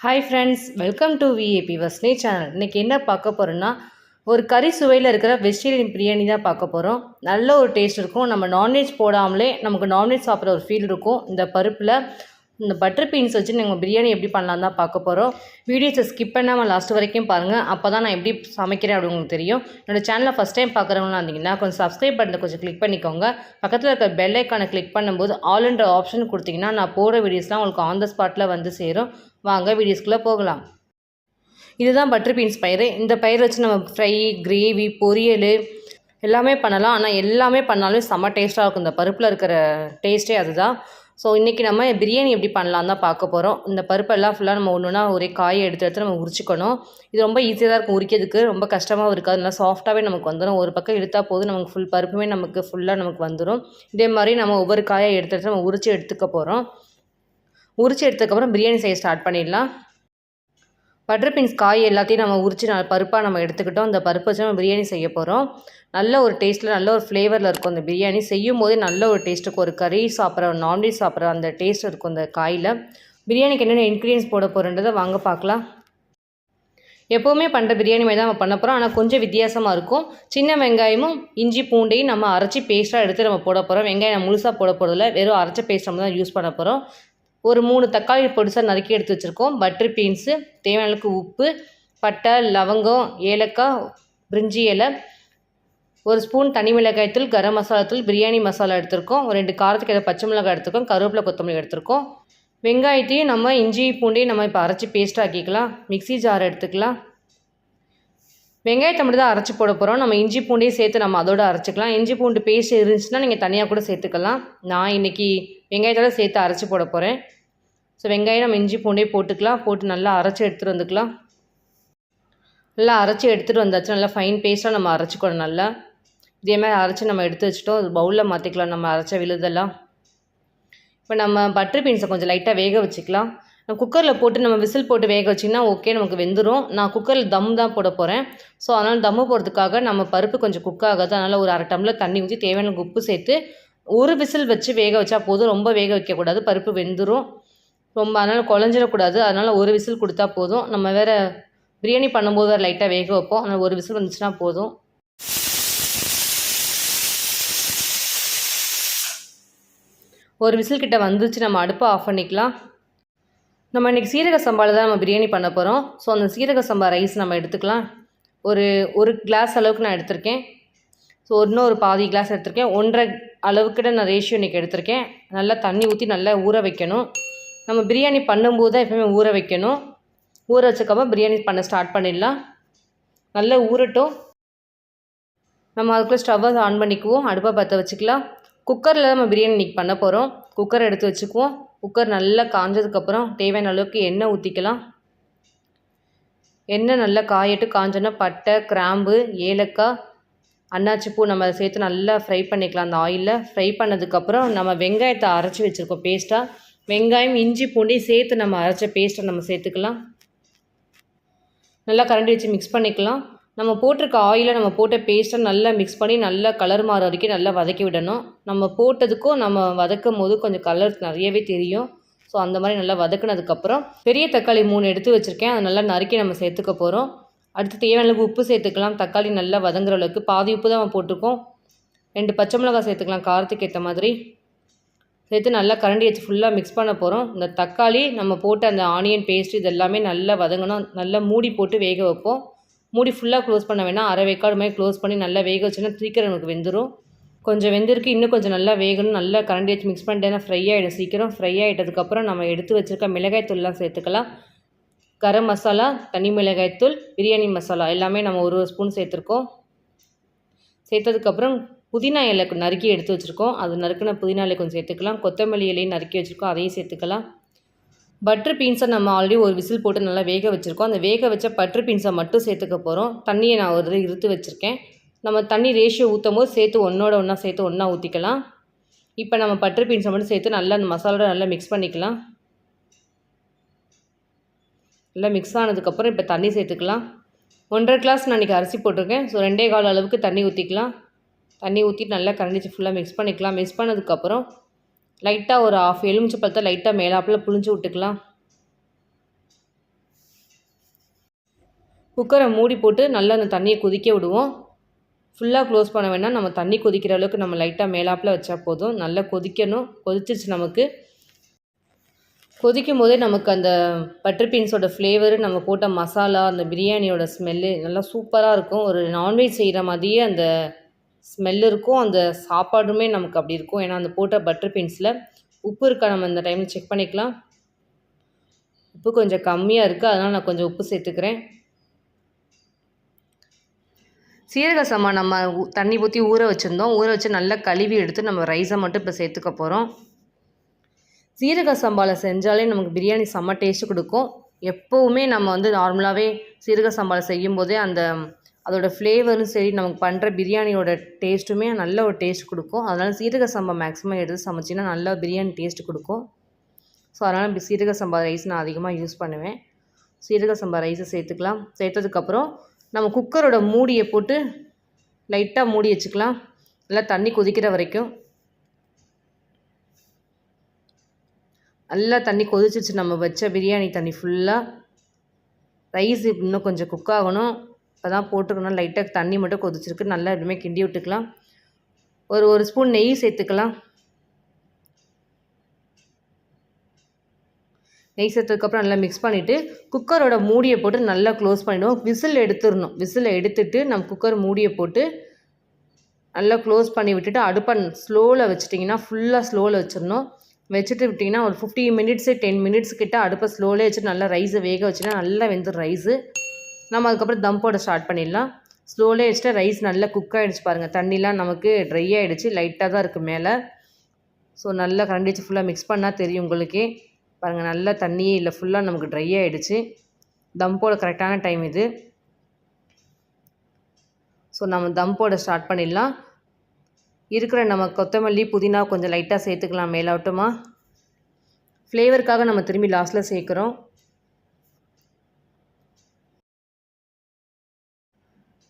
Hi friends, welcome to VAP Vasni channel. இன்றைக்கி என்ன பார்க்க போகிறோன்னா, ஒரு கறி சுவையில் இருக்கிற வெஜிடேரியன் பிரியாணி தான் பார்க்க போகிறோம். நல்ல ஒரு டேஸ்ட் இருக்கும். நம்ம நான்வெஜ் போடாமலே நமக்கு நான்வெஜ் சாப்பிட்ற ஒரு ஃபீல் இருக்கும். இந்த பருப்பில் இந்த பட்டர் பீன்ஸ் வச்சு நாங்கள் பிரியாணி எப்படி பண்ணலாம் தான் பார்க்க போகிறோம். வீடியோஸை ஸ்கிப் பண்ணாமல் லாஸ்ட் வரைக்கும் பாருங்கள். அப்போ தான் நான் எப்படி சமைக்கிறேன் அப்படின்னு உங்களுக்கு தெரியும். என்னோடய சேனலை ஃபஸ்ட் டைம் பார்க்குறவங்களா இருந்தீங்கன்னா கொஞ்சம் சப்ஸ்கிரைப் பட்டனை கொஞ்சம் கிளிக் பண்ணிக்கோங்க. பக்கத்தில் இருக்கிற பெல் ஐக்கானை கிளிக் பண்ணும்போது ஆல்ன்ற ஆப்ஷன் கொடுத்தீங்கன்னா நான் போகிற வீடியோஸ்லாம் உங்களுக்கு ஆன் த ஸ்பாட்டில் வந்து சேரும். வாங்க வீடியோஸ்குள்ளே போகலாம். இதுதான் பட்டர் பீன்ஸ் பயிர். இந்த பயிர் வச்சு நம்ம ஃப்ரை, கிரேவி, பொரியல் எல்லாமே பண்ணலாம். ஆனால் எல்லாமே பண்ணாலும் செம்ம டேஸ்ட்டாக இருக்கும். இந்த பருப்பில் இருக்கிற டேஸ்ட்டே அதுதான். ஸோ இன்றைக்கி நம்ம பிரியாணி எப்படி பண்ணலாம் தான் பார்க்க போகிறோம். இந்த பருப்பெல்லாம் ஃபுல்லாக நம்ம ஒன்று ஒன்றா ஒரே காயை எடுத்து நம்ம உரிச்சிக்கணும். இது ரொம்ப ஈஸியாக தான் இருக்கும் உரிக்கிறதுக்கு. ரொம்ப கஷ்டமாகவும் இருக்காது. நல்லா சாஃப்டாகவே நமக்கு வந்துடும். ஒரு பக்கம் இழுத்தால் போதும், நமக்கு ஃபுல் பருப்புமே நமக்கு ஃபுல்லாக நமக்கு வந்துடும். இதே மாதிரி நம்ம ஒவ்வொரு காயை எடுத்து நம்ம உரித்து எடுத்துக்க போகிறோம். உரித்து எடுத்ததுக்கப்புறம் பிரியாணி செய்ய ஸ்டார்ட் பண்ணிடலாம். பட்டர் பீன்ஸ் காய் எல்லாத்தையும் நம்ம உரித்து பருப்பாக நம்ம எடுத்துக்கிட்டோம். அந்த பருப்பை வச்சு நம்ம பிரியாணி செய்ய போகிறோம். நல்ல ஒரு டேஸ்ட்டில் நல்ல ஒரு ஃப்ளேவரில் இருக்கும் அந்த பிரியாணி. செய்யும் போதே நல்ல ஒரு டேஸ்ட் இருக்கும். ஒரு கறி சாப்பிட்ற, ஒரு நான்வெஜ் சாப்பிட்ற அந்த டேஸ்ட் இருக்கும் அந்த காயில். பிரியாணிக்கு என்னென்ன இன்க்ரீடியன்ஸ் போட போகிறன்றதை வாங்க பார்க்கலாம். எப்போவுமே பண்ணுற பிரியாணி மாதிரி தான் நம்ம பண்ண போகிறோம். ஆனால் கொஞ்சம் வித்தியாசமாக இருக்கும். சின்ன வெங்காயமும் இஞ்சி பூண்டையும் நம்ம அரைச்சி பேஸ்ட்டாக எடுத்து நம்ம போட போகிறோம். வெங்காயம் நம்ம முழுசாக போட போகிறதில்ல, வெறும் அரைச்ச பேஸ்ட் நம்ம தான் யூஸ் பண்ண போகிறோம். ஒரு 3 தக்காளி பொடிசாக நறுக்கி எடுத்து வச்சுருக்கோம். பட்டர் பீன்ஸு, தேவையான அளவுக்கு உப்பு, பட்டை, லவங்கம், ஏலக்காய், பிரிஞ்சி இலை, 1 ஸ்பூன் தனி மிளகாய் தூள், கரம் மசாலா தூள், பிரியாணி மசாலா எடுத்திருக்கோம். 2 காரத்துக்கு ஏதாவது பச்சை மிளகாய் எடுத்திருக்கோம். கருவேப்பிலை, கொத்தமல்லி எடுத்திருக்கோம். வெங்காயத்தையும் நம்ம இஞ்சி பூண்டையும் நம்ம இப்போ அரைச்சி பேஸ்ட் ஆக்கிக்கலாம். மிக்ஸி ஜார் எடுத்துக்கலாம். வெங்காயத்தை மட்டும் தான் அரைச்சி போட போகிறோம். நம்ம இஞ்சி பூண்டையும் சேர்த்து நம்ம அதோடு அரைச்சிக்கலாம். இஞ்சி பூண்டு பேஸ்ட் இருந்துச்சுன்னா நீங்கள் தனியாக கூட சேர்த்துக்கலாம். நான் இன்றைக்கி வெங்காயத்தோட சேர்த்து அரைச்சி போட போகிறேன். ஸோ வெங்காயம் நம்ம இஞ்சி பூண்டே போட்டுக்கலாம். போட்டு நல்லா அரைச்சி எடுத்துகிட்டு வந்துக்கலாம். நல்லா அரைச்சி எடுத்துகிட்டு வந்தாச்சு. நல்லா ஃபைன் பேஸ்ட்டாக நம்ம அரைச்சிக்கணும். நல்லா இதேமாதிரி அரைச்சி நம்ம எடுத்து வச்சுட்டோம். அது பவுலில் மாற்றிக்கலாம் நம்ம அரைச்ச விழுதெல்லாம். இப்போ நம்ம பட்டர் பீன்ஸை கொஞ்சம் லைட்டாக வேக வச்சுக்கலாம். குக்கரில் போட்டு நம்ம விசில் போட்டு வேக வச்சிங்கன்னா ஓகே, நமக்கு வெந்துடும். நான் குக்கரில் தம் தான் போட போகிறேன். ஸோ அதனால் தம்மு போடுறதுக்காக நம்ம பருப்பு கொஞ்சம் குக் ஆகாது. அதனால் ஒரு 1/2 டம்ளர் தண்ணி ஊற்றி தேவையான உப்பு சேர்த்து ஒரு விசில் வச்சு வேக வச்சா போதும். ரொம்ப வேக வைக்கக்கூடாது, பருப்பு வெந்துடும் ரொம்ப. அதனால் குழஞ்சிடக்கூடாது. அதனால் ஒரு விசில் கொடுத்தா போதும். நம்ம வேறு பிரியாணி பண்ணும்போது வேறு லைட்டாக வேக வைப்போம். அதனால் ஒரு விசில் வந்துச்சுன்னா போதும். ஒரு விசில் கிட்ட வந்துச்சு. நம்ம அடுப்பை ஆஃப் பண்ணிக்கலாம். நம்ம இன்றைக்கி சீரக சம்பாவில் தான் நம்ம பிரியாணி பண்ண போகிறோம். ஸோ அந்த சீரக சம்பா ரைஸ் நம்ம எடுத்துக்கலாம். ஒரு கிளாஸ் அளவுக்கு நான் எடுத்திருக்கேன். ஸோ இன்னொரு பாதி கிளாஸ் எடுத்திருக்கேன். 1.5 அளவுக்கிட்ட நான் ரேஷியோ இன்றைக்கி எடுத்திருக்கேன். நல்லா தண்ணி ஊற்றி நல்லா ஊற வைக்கணும். நம்ம பிரியாணி பண்ணும்போது தான் எப்பவுமே ஊற வைக்கணும். ஊற வச்சக்கப்புறம் பிரியாணி பண்ண ஸ்டார்ட் பண்ணிடலாம். நல்லா ஊறட்டும். நம்ம அதுக்குள்ளே ஸ்டவ்வை ஆன் பண்ணிக்குவோம். அடுப்பை பற்ற வச்சுக்கலாம். குக்கரில் தான் நம்ம பிரியாணி இன்றைக்கி பண்ண போகிறோம். குக்கர் எடுத்து வச்சுக்குவோம். குக்கர் நல்லா காஞ்சதுக்கப்புறம் தேவையான அளவுக்கு எண்ணெய் ஊற்றிக்கலாம். எண்ணெய் நல்லா காயட்டு. காஞ்சோன்னா பட்டை, கிராம்பு, ஏலக்காய், அன்னாச்சிப்பூ நம்ம அதை சேர்த்து நல்லா ஃப்ரை பண்ணிக்கலாம். அந்த ஆயிலில் ஃப்ரை பண்ணதுக்கப்புறம் நம்ம வெங்காயத்தை அரைச்சி வச்சுருக்கோம் பேஸ்ட்டாக. வெங்காயம், இஞ்சி பூண்டையும் சேர்த்து நம்ம அரைச்ச பேஸ்ட்டை நம்ம சேர்த்துக்கலாம். நல்லா கரண்டி வச்சு மிக்ஸ் பண்ணிக்கலாம். நம்ம போட்டிருக்க ஆயிலில் நம்ம போட்ட பேஸ்ட்டை நல்லா மிக்ஸ் பண்ணி நல்லா கலர் மாற வரைக்கும் நல்லா வதக்கி விடணும். நம்ம போட்டதுக்கும் நம்ம வதக்கும் போது கொஞ்சம் கலர் நிறையவே தெரியும். ஸோ அந்த மாதிரி நல்லா வதக்கினதுக்கப்புறம் பெரிய தக்காளி 3 எடுத்து வச்சுருக்கேன். அதை நல்லா நறுக்கி நம்ம சேர்த்துக்க போகிறோம். அடுத்து தேவையான அளவுக்கு உப்பு சேர்த்துக்கலாம். தக்காளி நல்லா வதங்குற அளவுக்கு பாதி உப்பு தான் நம்ம போட்டிருக்கோம். 2 பச்சை மிளகாய் சேர்த்துக்கலாம் காரத்துக்கு ஏற்ற மாதிரி. சேர்த்து நல்லா கரண்டி வச்சு ஃபுல்லாக மிக்ஸ் பண்ண போகிறோம். இந்த தக்காளி நம்ம போட்ட அந்த ஆனியன் பேஸ்ட் இது எல்லாமே நல்லா வதங்கணும். நல்லா மூடி போட்டு வேக வைப்போம். மூடி ஃபுல்லாக க்ளோஸ் பண்ண வேணாம். அரை வேக்காடு மாதிரி க்ளோஸ் பண்ணி நல்லா வேக வச்சோன்னா சீக்கிரம் நமக்கு வெந்துடும். கொஞ்சம் வெந்திருக்கு, இன்னும் கொஞ்சம் நல்லா வேகணும். நல்லா கரண்டி வச்சு மிக்ஸ் பண்ணிட்டேன்னா ஃப்ரை ஆகிடும். சீக்கிரம் ஃப்ரை ஆகிட்டதுக்கப்புறம் நம்ம எடுத்து வச்சுருக்க மிளகாய் தூள்லாம் சேர்த்துக்கலாம். கரம் மசாலா, தனி மிளகாய் தூள், பிரியாணி மசாலா எல்லாமே நம்ம 1 ஸ்பூன் சேர்த்துருக்கோம். சேர்த்ததுக்கப்புறம் புதினா இலை நறுக்கி எடுத்து வச்சுருக்கோம். அது நறுக்கின புதினா இலை கொஞ்சம் சேர்த்துக்கலாம். கொத்தமல்லி இலையும் நறுக்கி வச்சுருக்கோம், அதையும் சேர்த்துக்கலாம். பட்டர் பீன்ஸை நம்ம ஆல்ரெடி ஒரு விசில் போட்டு நல்லா வேக வச்சுருக்கோம். அந்த வேக வச்ச பட்டர் பீன்ஸை மட்டும் சேர்த்துக்க போகிறோம். தண்ணியை நான் ஒரு இருத்து வச்சுருக்கேன். நம்ம தண்ணி ரேஷியோ ஊற்றும் போது சேர்த்து ஒன்றா சேர்த்து ஒன்றா ஊற்றிக்கலாம். இப்போ நம்ம பட்டர் பீன்ஸை மட்டும் சேர்த்து நல்லா அந்த மசாலோட நல்லா மிக்ஸ் பண்ணிக்கலாம். நல்லா மிக்ஸ் ஆனதுக்கப்புறம் இப்போ தண்ணி சேர்த்துக்கலாம். 1.5 கிளாஸ் நான் இன்றைக்கி அரிசி போட்டிருக்கேன். ஸோ 2.25 அளவுக்கு தண்ணி ஊற்றிக்கலாம். தண்ணி ஊற்றிட்டு நல்லா கரண்டிச்சு ஃபுல்லாக மிக்ஸ் பண்ணிக்கலாம். மிக்ஸ் பண்ணதுக்கப்புறம் லைட்டாக ஒரு 1/2 எலுமிச்சை பழத்தை லைட்டாக மேலாப்பில் புழிஞ்சு விட்டுக்கலாம். குக்கரை மூடி போட்டு நல்லா அந்த தண்ணியை கொதிக்க விடுவோம். ஃபுல்லாக க்ளோஸ் பண்ண வேணாம். நம்ம தண்ணி கொதிக்கிற அளவுக்கு நம்ம லைட்டாக மேலாப்பில் வச்சா போதும். நல்லா கொதிக்கணும். கொதிச்சிருச்சு நமக்கு. கொதிக்கும் போதே நமக்கு அந்த பட்டர் பீன்ஸோட ஃப்ளேவரு, நம்ம போட்ட மசாலா, அந்த பிரியாணியோட ஸ்மெல்லு நல்லா சூப்பராக இருக்கும். ஒரு நான்வெஜ் செய்கிற மாதிரியே அந்த ஸ்மெல் இருக்கும். அந்த சாப்பாடுமே நமக்கு அப்படி இருக்கும். ஏன்னா அந்த போட்ட பட்டர் பீன்ஸில் உப்பு இருக்கா நம்ம இந்த டைமில் செக் பண்ணிக்கலாம். உப்பு கொஞ்சம் கம்மியாக இருக்குது, அதனால் நான் கொஞ்சம் உப்பு சேர்த்துக்கிறேன். சீரக சம்பா நம்ம தண்ணி ஊற்றி ஊற வச்சுருந்தோம். ஊற வச்சு நல்லா கழுவி எடுத்து நம்ம ரைஸை மட்டும் இப்போ சேர்த்துக்க போகிறோம். சீரக சம்பாவில் செஞ்சாலே நமக்கு பிரியாணி செம்ம டேஸ்ட்டு கொடுக்கும். எப்போவுமே நம்ம வந்து நார்மலாகவே சீரக சம்பாவில் செய்யும்போதே அதோடய ஃப்ளேவரும் சரி, நமக்கு பண்ணுற பிரியாணியோட டேஸ்ட்டுமே நல்ல ஒரு டேஸ்ட் கொடுக்கும். அதனால் சீரக சம்பா மேக்ஸிமம் எடுத்து சமைச்சின்னா நல்லா பிரியாணி டேஸ்ட்டு கொடுக்கும். ஸோ அதனால் சீரக சம்பா ரைஸ் நான் அதிகமாக யூஸ் பண்ணுவேன். சீரக சம்பா ரைஸை சேர்த்துக்கலாம். சேர்த்ததுக்கப்புறம் நம்ம குக்கரோட மூடியை போட்டு லைட்டாக மூடி வச்சுக்கலாம். நல்லா தண்ணி கொதிக்கிற வரைக்கும். நல்லா தண்ணி கொதிச்சிச்சு நம்ம வச்ச பிரியாணி தண்ணி ஃபுல்லாக. ரைஸ் இன்னும் கொஞ்சம் குக் ஆகணும். இப்போ தான் போட்டுக்கணும். லைட்டாக தண்ணி மட்டும் கொதிச்சிருக்கு. நல்லா எப்பவுமே கிண்டி விட்டுக்கலாம். ஒரு ஸ்பூன் நெய் சேர்த்துக்கலாம். நெய் சேர்த்ததுக்கப்புறம் நல்லா மிக்ஸ் பண்ணிவிட்டு குக்கரோட மூடியை போட்டு நல்லா க்ளோஸ் பண்ணிவிடுவோம். விசில் எடுத்துடணும். விசில் எடுத்துட்டு நம்ம குக்கர் மூடியை போட்டு நல்லா க்ளோஸ் பண்ணி விட்டுட்டு அடுப்பை ஸ்லோவில் வச்சுட்டிங்கன்னா, ஃபுல்லாக ஸ்லோவில் வச்சிடணும். வச்சுட்டு விட்டிங்கன்னா ஒரு 15 மினிட்ஸு 10 மினிட்ஸ் கிட்ட அடுப்பை ஸ்லோவிலே வச்சுட்டு நல்லா ரைஸை வேக வச்சுன்னா நல்லா வெந்துடும் ரைஸு. நம்ம அதுக்கப்புறம் தம் போட ஸ்டார்ட் பண்ணிடலாம். ஸ்லோவிலே வச்சுட்டு ரைஸ் நல்லா குக் ஆகிடுச்சு பாருங்கள். தண்ணிலாம் நமக்கு ட்ரை ஆகிடுச்சு. லைட்டாக தான் இருக்குது மேலே. ஸோ நல்லா கரண்டி வச்சு ஃபுல்லாக மிக்ஸ் பண்ணால் தெரியும் உங்களுக்கே. பாருங்கள், நல்லா தண்ணியே இல்லை, ஃபுல்லாக நமக்கு ட்ரை ஆகிடுச்சு. தம் போட கரெக்டான டைம் இது. ஸோ நம்ம தம் போட ஸ்டார்ட் பண்ணிடலாம். இருக்கிற நம்ம கொத்தமல்லி, புதினா கொஞ்சம் லைட்டாக சேர்த்துக்கலாம் மேலாட்டமாக. ஃப்ளேவருக்காக நம்ம திரும்பி லாஸ்ட்டில் சேர்க்குறோம்.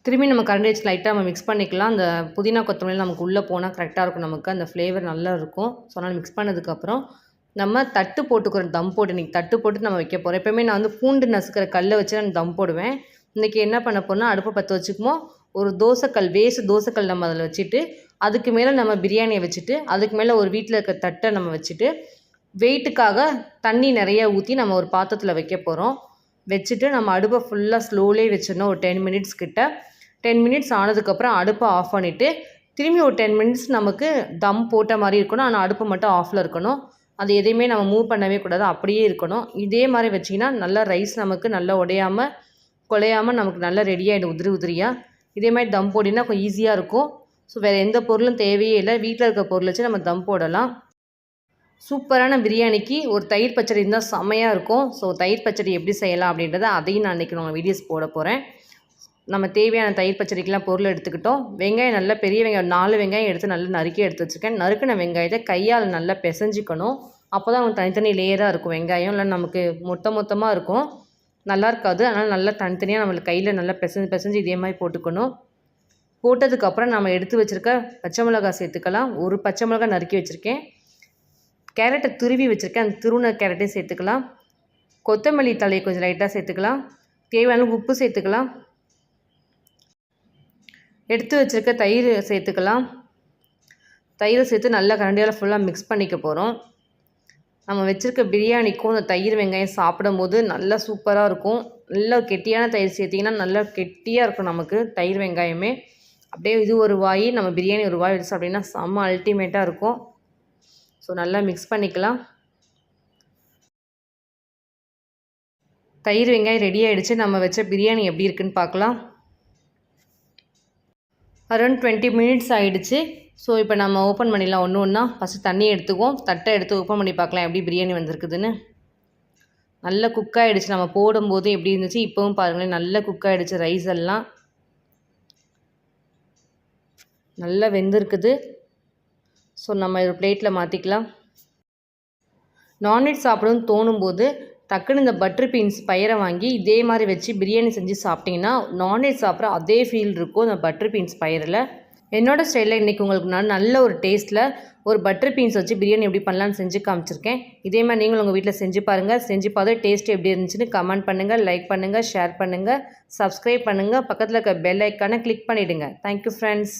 திரும்பி நம்ம கரண்டி வச்சு லைட்டாக நம்ம மிக்ஸ் பண்ணிக்கலாம். அந்த புதினா கொத்தமல்லி நமக்கு உள்ளே போனால் கரெக்டாக இருக்கும். நமக்கு அந்த ஃப்ளேவர் நல்லா இருக்கும். ஸோ அதனால் மிக்ஸ் பண்ணதுக்கப்புறம் நம்ம தட்டு போட்டுக்கிறோம். தம் போட்டு இன்றைக்கி தட்டு போட்டு நம்ம வைக்க போகிறோம். எப்போயுமே நான் வந்து பூண்டு நசுக்கிற கல்லை வச்சு நான் தம் போடுவேன். இன்றைக்கி என்ன பண்ண போகிறோம்னா, அடுப்பை பற்ற வச்சுக்குமோ ஒரு தோசைக்கல், வேஸ்ட் தோசைக்கல் நம்ம அதில் வச்சுட்டு, அதுக்கு மேலே நம்ம பிரியாணியை வச்சுட்டு, அதுக்கு மேலே ஒரு வீட்டில் இருக்க தட்டை நம்ம வச்சுட்டு, வெயிட்டுக்காக தண்ணி நிறையா ஊற்றி நம்ம ஒரு பாத்திரத்தில் வைக்க போகிறோம். வச்சுட்டு நம்ம அடுப்பை ஃபுல்லாக ஸ்லோலே வச்சிடணும். ஒரு 10 மினிட்ஸ் கிட்ட. 10 மினிட்ஸ் ஆனதுக்கப்புறம் அடுப்பை ஆஃப் பண்ணிவிட்டு திரும்பி ஒரு 10 மினிட்ஸ் நமக்கு தம் போட்ட மாதிரி இருக்கணும். ஆனால் அடுப்பு மட்டும் ஆஃபில் இருக்கணும். அது எதையுமே நம்ம மூவ் பண்ணவே கூடாது, அப்படியே இருக்கணும். இதே மாதிரி வச்சிங்கன்னா நல்லா ரைஸ் நமக்கு நல்லா உடையாமல் குலையாமல் நமக்கு நல்லா ரெடியாகிடும் உதிரி உதிரியாக. இதே மாதிரி தம் போடினா கொஞ்சம் ஈஸியாக இருக்கும். ஸோ வேறு எந்த பொருளும் தேவையே இல்லை. வீட்டில் இருக்க பொருள் வச்சு நம்ம தம் போடலாம். சூப்பரான பிரியாணிக்கு ஒரு தயிர் பச்சடி இருந்தால் செம்மையாக இருக்கும். ஸோ தயிர் பச்சடி எப்படி செய்யலாம் அப்படின்றத அதையும் நான் இன்றைக்கி நான் வீடியோஸ் போட போகிறேன். நம்ம தேவையான தயிர் பச்சடிக்கெலாம் பொருள் எடுத்துக்கிட்டோம். வெங்காயம் நல்லா பெரிய வெங்காயம் 4 வெங்காயம் எடுத்து நல்லா நறுக்கி எடுத்து வச்சுருக்கேன். நறுக்கின வெங்காயத்தை கையால் நல்லா பிசைஞ்சிக்கணும். அப்போ தான் நமக்கு தனித்தனி லேயராக இருக்கும் வெங்காயம். இல்லை நமக்கு மொத்தமாக இருக்கும், நல்லா இருக்காது. அதனால் நல்லா தனித்தனியாக நம்மளுக்கு கையில் நல்லா பிசைஞ்சு இதே மாதிரி போட்டுக்கணும். போட்டதுக்கப்புறம் நம்ம எடுத்து வச்சுருக்க பச்சை மிளகாய் சேர்த்துக்கலாம். ஒரு பச்சை மிளகாய் நறுக்கி வச்சுருக்கேன். கேரட்டை துருவி வச்சுருக்கேன். அந்த துருவின கேரட்டையும் சேர்த்துக்கலாம். கொத்தமல்லி தழையை கொஞ்சம் லைட்டாக சேர்த்துக்கலாம். தேவையான உப்பு சேர்த்துக்கலாம். எடுத்து வச்சுருக்க தயிர் சேர்த்துக்கலாம். தயிரை சேர்த்து நல்லா கரண்டியால் ஃபுல்லாக மிக்ஸ் பண்ணிக்க போகிறோம். நம்ம வச்சுருக்க பிரியாணிக்கும் அந்த தயிர் வெங்காயம் சாப்பிடும்போது நல்லா சூப்பராக இருக்கும். நல்லா கெட்டியான தயிர் சேர்த்திங்கன்னா நல்லா கெட்டியாக இருக்கும் நமக்கு தயிர் வெங்காயமே. அப்படியே இது ஒரு வாய், நம்ம பிரியாணி ஒரு வாய் வச்சு அப்படின்னா செம்ம அல்டிமேட்டாக இருக்கும். ஸோ நல்லா மிக்ஸ் பண்ணிக்கலாம். தயிர் வெங்காயம் ரெடி ஆகிடுச்சு. நம்ம வச்ச பிரியாணி எப்படி இருக்குன்னு பார்க்கலாம். அரௌண்ட் 20 மினிட்ஸ் ஆகிடுச்சு. ஸோ இப்போ நம்ம ஓப்பன் பண்ணிடலாம் ஒன்று ஒன்றா. ஃபஸ்ட்டு தண்ணி எடுத்துக்குவோம். தட்டை எடுத்து ஓப்பன் பண்ணி பார்க்கலாம் எப்படி பிரியாணி வந்திருக்குதுன்னு. நல்லா குக் ஆகிடுச்சு. நம்ம போடும்போது எப்படி இருந்துச்சு, இப்போவும் பாருங்களேன் நல்லா குக் ஆகிடுச்சு. ரைஸ் எல்லாம் நல்லா வெந்திருக்குது. ஸோ நம்ம ஒரு பிளேட்டில் மாற்றிக்கலாம். நான்வெஜ் சாப்பிடணும்னு தோணும்போது டக்குன்னு இந்த பட்டர் பீன்ஸ் பயிரை வாங்கி இதே மாதிரி வச்சு பிரியாணி செஞ்சு சாப்பிட்டிங்கன்னா நான்வெஜ் சாப்பிட்ற அதே ஃபீல் இருக்கும் இந்த பட்டர் பீன்ஸ் பயிரில். என்னோட ஸ்டைலில் இன்றைக்கி உங்களுக்கு நான் நல்ல ஒரு டேஸ்ட்டில் ஒரு பட்டர் பீன்ஸ் வச்சு பிரியாணி எப்படி பண்ணலான்னு செஞ்சு காமிச்சிருக்கேன். இதே மாதிரி நீங்களும் உங்கள் வீட்டில் செஞ்சு பாருங்கள். செஞ்சு பார்த்து டேஸ்ட் எப்படி இருந்துச்சுன்னு கமெண்ட் பண்ணுங்கள், லைக் பண்ணுங்கள், ஷேர் பண்ணுங்கள், சப்ஸ்கிரைப் பண்ணுங்கள், பக்கத்தில் இருக்க பெல் ஐக்கானை கிளிக் பண்ணிவிடுங்க. Thank you friends.